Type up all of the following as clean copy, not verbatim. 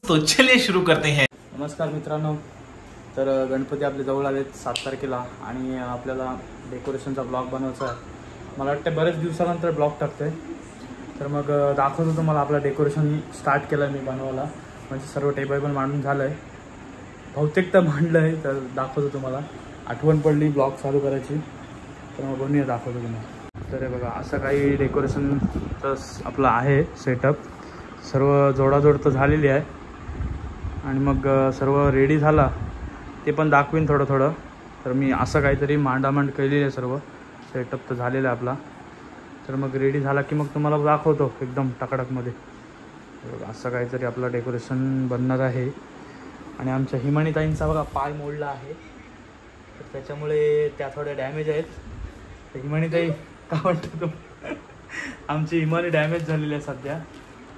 तो चलिए शुरू करते हैं। नमस्कार मित्रांनो, तर गणपती आपले जवळ आलेत 7 तारखेला आणि आपल्याला डेकोरेशनचा ब्लॉग बनवायचा आहे। मला वाटतं बरेच दिवसानंतर ब्लॉग टाकतोय, तर मग दाखवतो तुम्हाला आपलं डेकोरेशन स्टार्ट केलं मी बनवायला। म्हणजे सर्व टेबल पण मांडून झालं आहे, बहुतेक तर मांडलं आहे, तर दाखवतो तुम्हाला। आठवण पडली ब्लॉग चालू करायची, तर मग बनवूया, दाखवतो तुम्हाला। तर हे बघा, असं काही डेकोरेशनचं आपलं आहे सेटअप। सर्व जोडाजोड तर झालेली आहे आणि मग सर्व रेडी झाला ते पण दाखवीन थोडं थोडं। तर मी असं काहीतरी मांडामांड केलेली आहे, सर्व सेटअप तर झालेला आहे आपला। तर मग रेडी झाला की मग तुम्हाला दाखवतो एकदम टकाटकमध्ये। असं काहीतरी आपलं डेकोरेशन बनणार आहे। आणि आमच्या हिमानीताईंचा बघा पाय मोडला आहे, तर त्याच्यामुळे त्या थोड्या डॅमेज आहेत। तर हिमानीताई काय वाटतं तुम्हाला? आमची हिमानी डॅमेज झालेली आहे सध्या।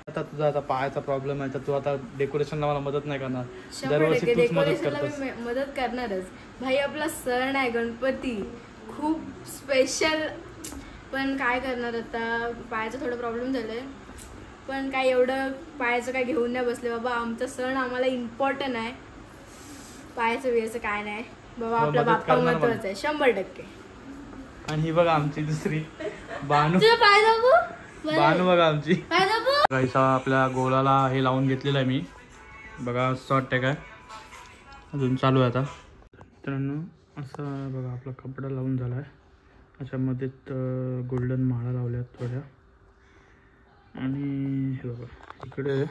आता तुझा आता पायाचा प्रॉब्लेम आहे, तर तू आता डेकोरेशनला मला मदत नाही करणार? दरवर्षी तूच मदत करतोस। मदत करणारच भाई, आपला सण आहे गणपती, खूप स्पेशल। पण काय करणार, आता पायाचा थोडा प्रॉब्लेम झालाय, पण काय एवढं पायाचं काय घेऊन नाही बसले बाबा। आमचा सण आम्हाला इम्पॉर्टंट आहे, पायाचं वेळचं काय नाही बाबा। आपला बाप्पा महत्वाचा आहे 100%। आणि ही बघा आमची दुसरी बानू, बानू बघा आमची। गाईचा आपल्या गोलाला हे लावून घेतलेलं आहे मी, बघा असं वाटतं काय अजून चालू आहे आता। मित्रांनो असं बघा आपला कपडा लावून झाला आहे, अशामध्ये गोल्डन माळा लावल्यात थोड्या। आणि हे बघा इकडे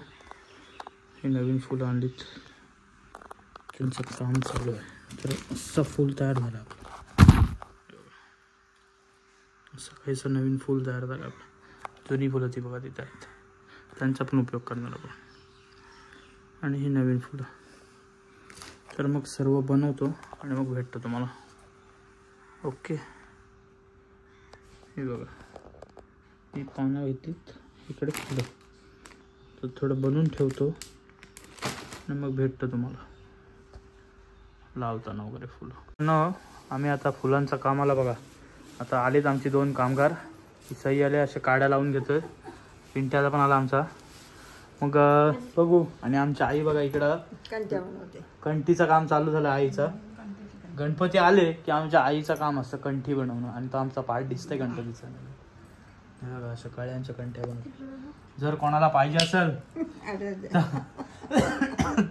हे नवीन फुलं आणलीत, त्यांचं काम चालू आहे। तर असं फूल तयार झालं आपलं, असं काहीचं नवीन फूल तयार झालं आपलं। जुनी फुलं ती बघा तिथे आहेत, त्यांचा पण उपयोग करणार आपण। आणि ही नवीन फुलं, तर मग सर्व बनवतो आणि मग भेटतो तुम्हाला। ओके, हे बघा ही पानं येतात, इकडे फुलं, तर थोडं बनवून ठेवतो आणि मग भेटतो तुम्हाला लावताना वगैरे फुलं। आम्ही आता फुलांचा कामाला बघा, आता आलेत आमचे 2 कामगार, सही आले, असे काड्या लावून घेतोय। पिंट्याचा पण आला आमचा, मग बघू। आणि आमची आई बघा इकडं कंठीचं काम चालू झालं आईचं। गणपती आले की आमच्या आईचं काम असतं कंठी बनवणं, आणि तो आमचा पार्ट दिसतंय गणपतीचा। बघा अशा कळ्यांच्या कंठ्या बनवतात। जर कोणाला पाहिजे असेल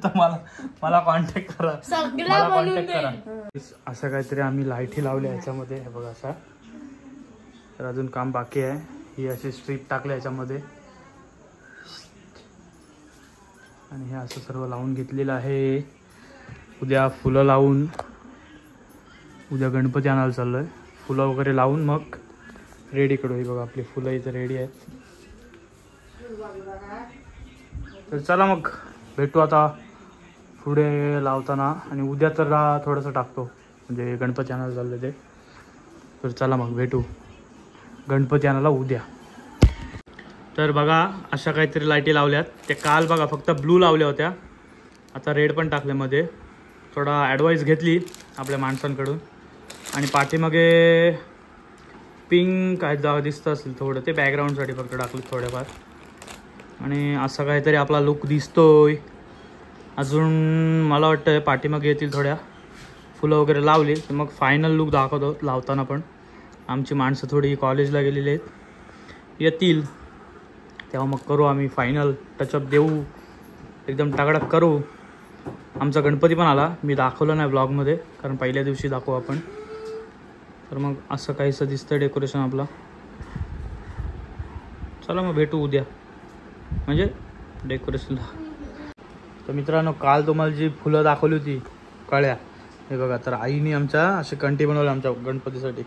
तर मला कॉन्टॅक्ट करा, मला कॉन्टॅक्ट करा। असं काहीतरी आम्ही लाईटी लावल्या ह्याच्यामध्ये, हे बघा अशा। तर अजून काम बाकी आहे, ही अशी स्ट्रीप टाकल्या ह्याच्यामध्ये, आणि हे असं सर्व लावून घेतलेलं आहे। उद्या फुलं लावून, उद्या गणपती आणायला चाललोय, फुलं वगैरे लावून मग रेडी करू। ही बघा आपली फुलं इथं रेडी आहेत। तर चला मग भेटू आता पुढे लावताना, आणि उद्या तर थोडंसं टाकतो, म्हणजे गणपती आणायला चाललं ते। तर चला मग भेटू गणपती आणायला उद्या। तर बघा अशा काहीतरी लाईटी लावल्यात, ते काल बघा फक्त ब्लू लावल्या होत्या, आता रेड पण टाकले मध्ये। थोडा ॲडवाईस घेतली आपल्या माणसांकडून, आणि पाठीमागे पिंक काय दिसतं असेल थोडं, ते बॅकग्राऊंडसाठी फक्त टाकले थोडेफार। आणि असं काहीतरी आपला लुक दिसतोय। अजून मला वाटतं पाठीमागे येतील थोड्या फुलं वगैरे लावली, तर मग फायनल लुक दाखवतो लावताना पण। आमची माणसं थोडी कॉलेजला गेलेली आहेत, येतील तेव्हा मग करू आम्ही फायनल टचअप, देऊ एकदम टकाटक करू। आमचा गणपती पण आला, मी दाखवलं नाही ब्लॉगमध्ये, कारण पहिल्या दिवशी दाखवू आपण। तर मग असं काहीसं दिसतं डेकोरेशन आपला। चला मग भेटू उद्या, म्हणजे डेकोरेशनला। तर मित्रांनो काल तुम्हाला जी फुलं दाखवली होती कळ्या, हे बघा, तर आईने आमच्या अशी कंठी बनवली आमच्या गणपतीसाठी।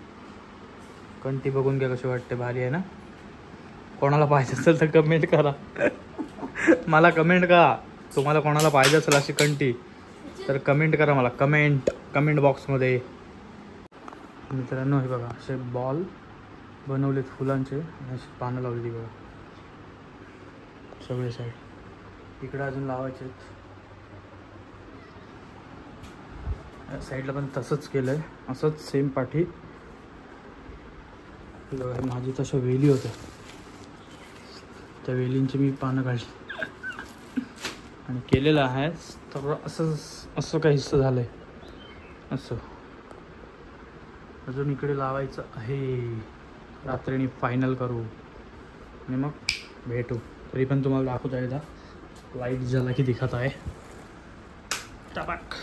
कंठी बघून घ्या कशी वाटते, भारी आहे ना? कोणाला पाहिजे असेल तर कमेंट करा, मला कमेंट करा। तुम्हाला कोणाला पाहिजे असेल अशी कंठी तर कमेंट करा मला, कमेंट बॉक्समध्ये। मित्रांनो हे बघा असे बॉल बनवलेत फुलांचे, अशी पानं लावलेली बघा सगळे साईड। इकडे अजून लावायचे आहेत, साईडला पण तसंच केलं आहे, असंच सेम पाठी। माझी तशा वेली होत्या, त्या वेलींची मी पानं काढली, आणि केलेलं आहे. तर असं काहीसं झालंय. असं अजून इकडे लावायचं आहे. रात्रीने फायनल करू आणि मग भेटू. तरी पण तुम्हाला दाखवता एकदा लाइट जला की दिखत आहे. टपक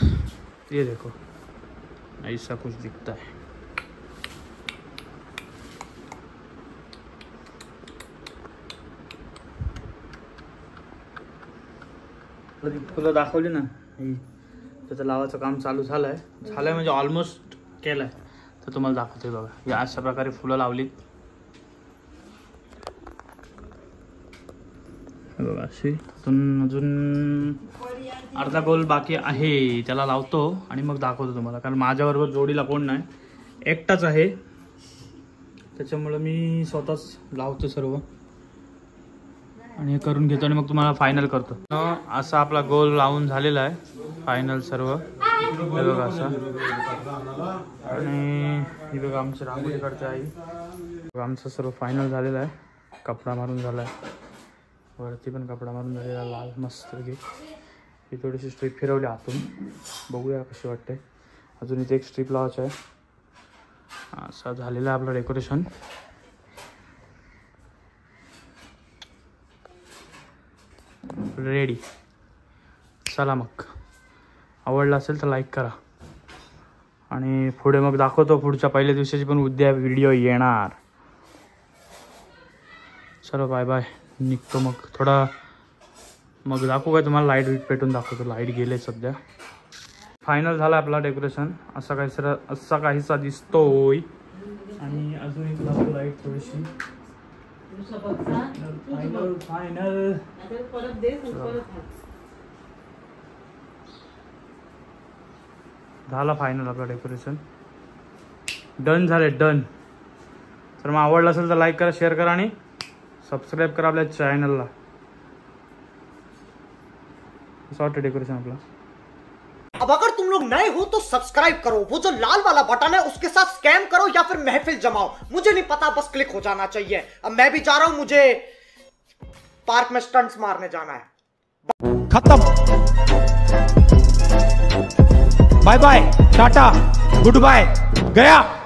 ये देखो ऐसा कुछ दिखता है. फुलं दाखवली ना, त्याचं लावायचं काम चालू झालंय म्हणजे ऑलमोस्ट केलंय. तर तुम्हाला दाखवते बघा. या अशा प्रकारे फुलं लावलीत बघा अशी. अजून अर्धा गोल बाकी आहे, त्याला लावतो आणि मग दाखवतो तुम्हाला. कारण माझ्याबरोबर जोडीला कोण नाही, एकटाच आहे. त्याच्यामुळं मी स्वतःच लावतो सर्व आणि हे करून घेतो आणि मग तुम्हाला फायनल करतो. असा आपला गोल लावून झालेला आहे फायनल सर्व. हे बघा असं. आणि ही बघा आमची रांगोळीकडची आई. आमचं सर्व फायनल झालेलं आहे. कपडा मारून झाला आहे, वरती पण कपडा मारून झालेला लाल मस्त. ही थोडीशी स्ट्रीप फिरवली आतून, बघूया कशी वाटते. अजून इथे एक स्ट्रीप लावायची आहे. असं झालेलं आहे आपलं डेकोरेशन. रेडी. चला मग, आवडलं असेल तर लाईक करा आणि पुढे मग दाखवतो. पुढच्या पहिल्या दिवसाची पण उद्या व्हिडिओ येणार. चलो बाय बाय, निघतो मग. थोडा मग दाखवू काय तुम्हाला, लाईट बीट पेटून दाखवतो. लाईट गेले सध्या. फायनल झाला आपला डेकोरेशन. असा काहीसा दिसतोय. आणि अजून एक दाखवू लाईट थोडीशी. फायनल झाला फायनल आपला डेकोरेशन. डन झाले, डन. तर मग आवडलं असेल तर लाईक करा, शेअर करा आणि सबस्क्राईब करा आपल्या चॅनलला. शॉर्ट डेकोरेशन आपला. अब अगर तुम लोग नए हो तो सब्सक्राइब करो, वो जो लाल वाला बटन है उसके साथ स्कैम करो या फिर महफिल जमाओ, मुझे नहीं पता, बस क्लिक हो जाना चाहिए. अब मैं भी जा रहा हूं, मुझे पार्क में स्टंट्स मारने जाना है. खत्म. Bye bye, tata, goodbye, गया.